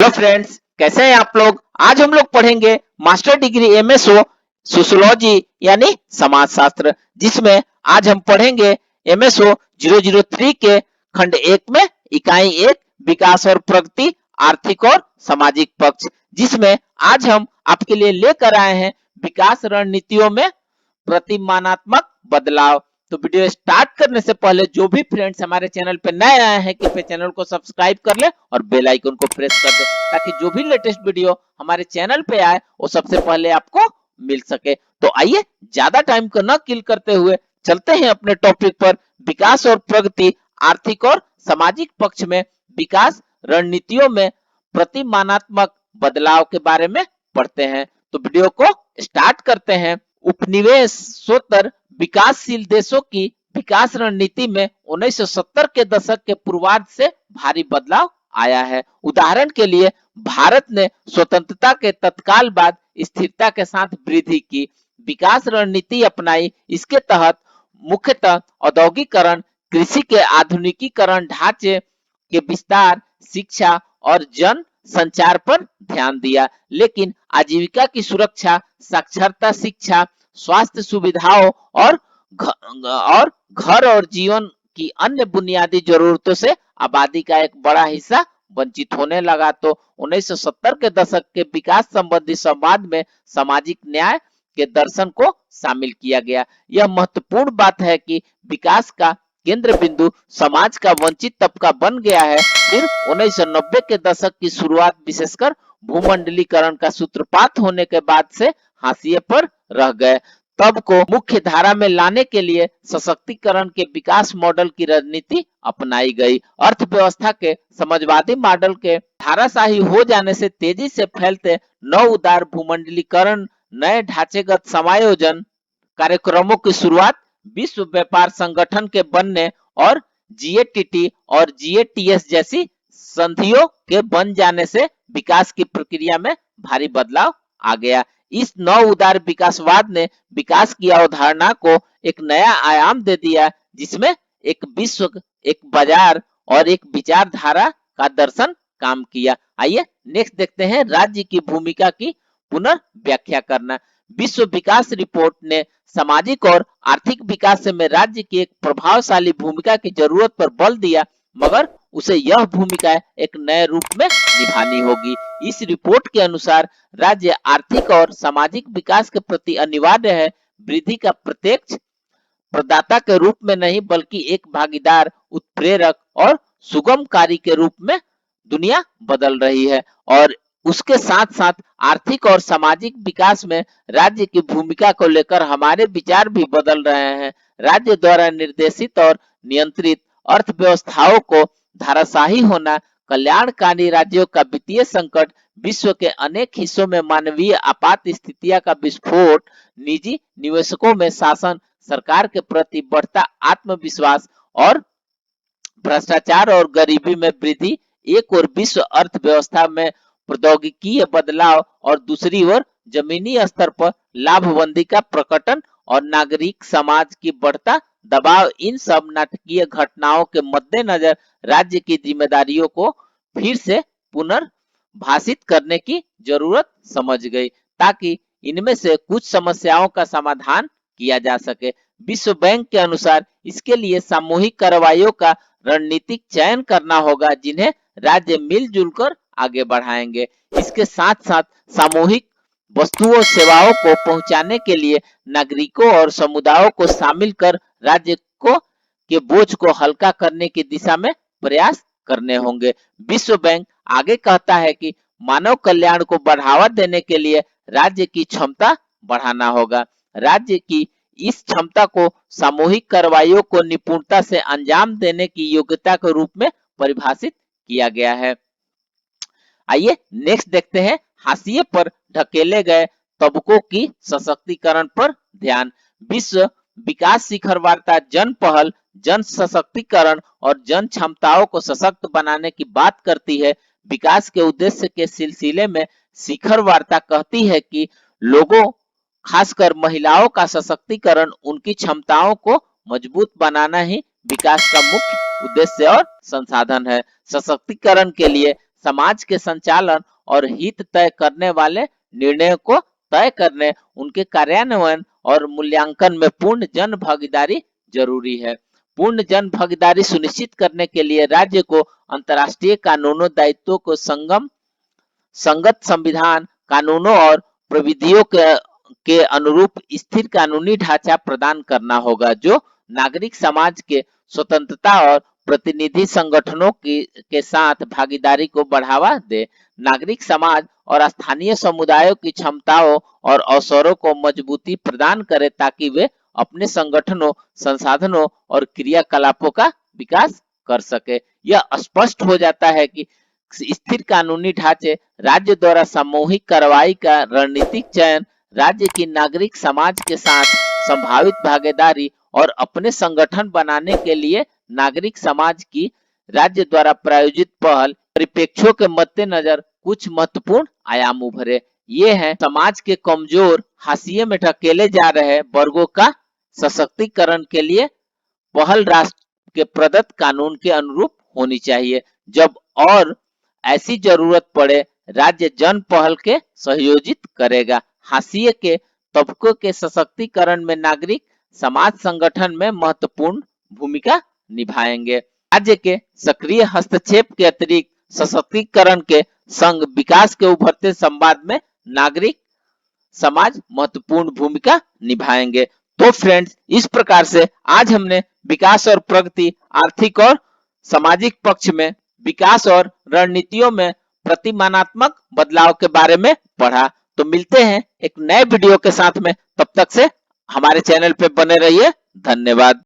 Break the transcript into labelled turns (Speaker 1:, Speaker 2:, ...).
Speaker 1: Hello friends, कैसे हैं आप लोग। आज हम लोग पढ़ेंगे मास्टर डिग्री एमएसओ सोशियोलॉजी यानी समाजशास्त्र, जिसमें आज हम पढ़ेंगे एमएसओ 003 के खंड 1 में इकाई 1 विकास और प्रगति, आर्थिक और सामाजिक पक्ष, जिसमें आज हम आपके लिए लेकर आए हैं विकास रणनीतियों में प्रतिमानात्मक बदलाव। तो वीडियो स्टार्ट करने से पहले जो भी फ्रेंड्स हमारे चैनल पे नए आए हैं, कृपया चैनल को सब्सक्राइब कर ले और बेल आइकन को प्रेस कर दे, ताकि जो भी लेटेस्ट वीडियो हमारे चैनल पे आए वो सबसे पहले आपको मिल सके। तो आइए ज्यादा टाइम को न किल करते हुए चलते हैं अपने टॉपिक पर। विकास और प्रगति, आर्थिक और सामाजिक पक्ष में विकास रणनीतियों में प्रतिमानात्मक बदलाव के बारे में पढ़ते हैं। तो वीडियो को स्टार्ट करते हैं। उपनिवेशोत्तर विकासशील देशों की विकास रणनीति में 1970 के दशक के पूर्वार्ध से भारी बदलाव आया है। उदाहरण के लिए भारत ने स्वतंत्रता के तत्काल बाद स्थिरता के साथ वृद्धि की विकास रणनीति अपनाई। इसके तहत मुख्यतः औद्योगिकरण, कृषि के आधुनिकीकरण, ढांचे के विस्तार, शिक्षा और जन संचार पर ध्यान दिया, लेकिन आजीविका की सुरक्षा, साक्षरता, शिक्षा, स्वास्थ्य सुविधाओं और घर और जीवन की अन्य बुनियादी जरूरतों से आबादी का एक बड़ा हिस्सा वंचित होने लगा। तो 1970 के दशक के विकास संबंधी संवाद में सामाजिक न्याय के दर्शन को शामिल किया गया। यह महत्वपूर्ण बात है कि विकास का केंद्र बिंदु समाज का वंचित तबका बन गया है। फिर 1990 के दशक की शुरुआत विशेषकर भूमंडलीकरण का सूत्रपात होने के बाद से हाशिए पर रह गए। तब को मुख्य धारा में लाने के लिए सशक्तिकरण के विकास मॉडल की रणनीति अपनाई गई। अर्थव्यवस्था के समाजवादी मॉडल के धाराशाही हो जाने से तेजी से फैलते नव उदार भूमंडलीकरण, नए ढांचेगत समायोजन कार्यक्रमों की शुरुआत, विश्व व्यापार संगठन के बनने और जीएटीटी और जीएटीएस जैसी संधियों के बन जाने से विकास की प्रक्रिया में भारी बदलाव आ गया। इस नव उदार विकासवाद ने विकास की अवधारणा को एक नया आयाम दे दिया, जिसमें एक विश्व, एक बाजार और एक विचारधारा का दर्शन काम किया। आइए नेक्स्ट देखते हैं राज्य की भूमिका की पुनर्व्याख्या करना। विश्व विकास रिपोर्ट ने सामाजिक और आर्थिक विकास में राज्य की एक प्रभावशाली भूमिका की जरूरत पर बल दिया, मगर उसे यह भूमिका एक नए रूप में निभानी होगी। इस रिपोर्ट के अनुसार राज्य आर्थिक और सामाजिक विकास के प्रति अनिवार्य है, वृद्धि का प्रत्यक्ष प्रदाता के रूप में नहीं, बल्कि एक भागीदार, उत्प्रेरक और सुगमकारी के रूप में दुनिया बदल रही है। और उसके साथ साथ आर्थिक और सामाजिक विकास में राज्य की भूमिका को लेकर हमारे विचार भी बदल रहे हैं। राज्य द्वारा निर्देशित और नियंत्रित अर्थव्यवस्थाओं को धाराशाही होना, कल्याणकारी राज्यों का वित्तीय संकट, विश्व के अनेक हिस्सों में मानवीय आपात स्थितियां का विस्फोट, निजी निवेशकों में शासन, सरकार के प्रति बढ़ता आत्मविश्वास और भ्रष्टाचार और गरीबी में वृद्धि, एक और विश्व अर्थव्यवस्था में प्रौद्योगिकीय बदलाव और दूसरी ओर जमीनी स्तर पर लाभबंदी का प्रकटन और नागरिक समाज की बढ़ता दबाव, इन सब नाटकीय घटनाओं के मद्देनजर राज्य की जिम्मेदारियों को फिर से पुनर्भाषित करने की जरूरत समझ गई, ताकि इनमें से कुछ समस्याओं का समाधान किया जा सके। विश्व बैंक के अनुसार इसके लिए सामूहिक कार्रवाइयों का रणनीतिक चयन करना होगा, जिन्हें राज्य मिलजुल कर आगे बढ़ाएंगे। इसके साथ साथ सामूहिक वस्तुओं सेवाओं को पहुंचाने के लिए नागरिकों और समुदायों को शामिल कर राज्य को के बोझ को हल्का करने की दिशा में प्रयास करने होंगे। विश्व बैंक आगे कहता है कि मानव कल्याण को बढ़ावा देने के लिए राज्य की क्षमता बढ़ाना होगा। राज्य की इस क्षमता को सामूहिक कार्रवाइयों को निपुणता से अंजाम देने की योग्यता के रूप में परिभाषित किया गया है। आइए नेक्स्ट देखते हैं हाशिए पर ढकेले गए तबकों की सशक्तिकरण पर ध्यान। विश्व विकास शिखर वार्ता जन पहल, जन सशक्तिकरण और जन क्षमताओं को सशक्त बनाने की बात करती है। विकास के उद्देश्य के सिलसिले में शिखर वार्ता कहती है कि लोगों, खासकर महिलाओं का सशक्तिकरण, उनकी क्षमताओं को मजबूत बनाना ही विकास का मुख्य उद्देश्य और संसाधन है। सशक्तिकरण के लिए समाज के संचालन और हित तय करने वाले निर्णयों को तय करने, उनके कार्यान्वयन और मूल्यांकन में पूर्ण जन भागीदारी जरूरी है। पूर्ण जन भागीदारी सुनिश्चित करने के लिए राज्य को अंतर्राष्ट्रीय कानूनों दायित्वों को संगत संविधान कानूनों और प्रविधियों के अनुरूप स्थिर कानूनी ढांचा प्रदान करना होगा, जो नागरिक समाज के स्वतंत्रता और प्रतिनिधि संगठनों के साथ भागीदारी को बढ़ावा दे। नागरिक समाज और स्थानीय समुदायों की क्षमताओं और अवसरों को मजबूती प्रदान करे ताकि वे अपने संगठनों, संसाधनों और क्रियाकलापों का विकास कर सके। यह स्पष्ट हो जाता है कि स्थिर कानूनी ढांचे, राज्य द्वारा सामूहिक कार्रवाई का रणनीतिक चयन, राज्य की नागरिक समाज के साथ संभावित भागीदारी और अपने संगठन बनाने के लिए नागरिक समाज की राज्य द्वारा प्रायोजित पहल परिप्रेक्ष्यों के मद्देनजर कुछ महत्वपूर्ण आयाम उभरे। ये हैं समाज के कमजोर, हाशिए में ढकेले जा रहे वर्गों का सशक्तिकरण के लिए पहल राष्ट्र के प्रदत्त कानून के अनुरूप होनी चाहिए। जब और ऐसी जरूरत पड़े, राज्य जन पहल के संयोजित करेगा। हाशिए के तबकों के सशक्तिकरण में नागरिक समाज संगठन में महत्वपूर्ण भूमिका निभाएंगे। राज्य के सक्रिय हस्तक्षेप के अतिरिक्त सशक्तिकरण के संग विकास के उभरते संवाद में नागरिक समाज महत्वपूर्ण भूमिका निभाएंगे। तो फ्रेंड्स, इस प्रकार से आज हमने विकास और प्रगति, आर्थिक और सामाजिक पक्ष में विकास और रणनीतियों में प्रतिमानात्मक बदलाव के बारे में पढ़ा। तो मिलते हैं एक नए वीडियो के साथ में, तब तक से हमारे चैनल पे बने रहिए। धन्यवाद।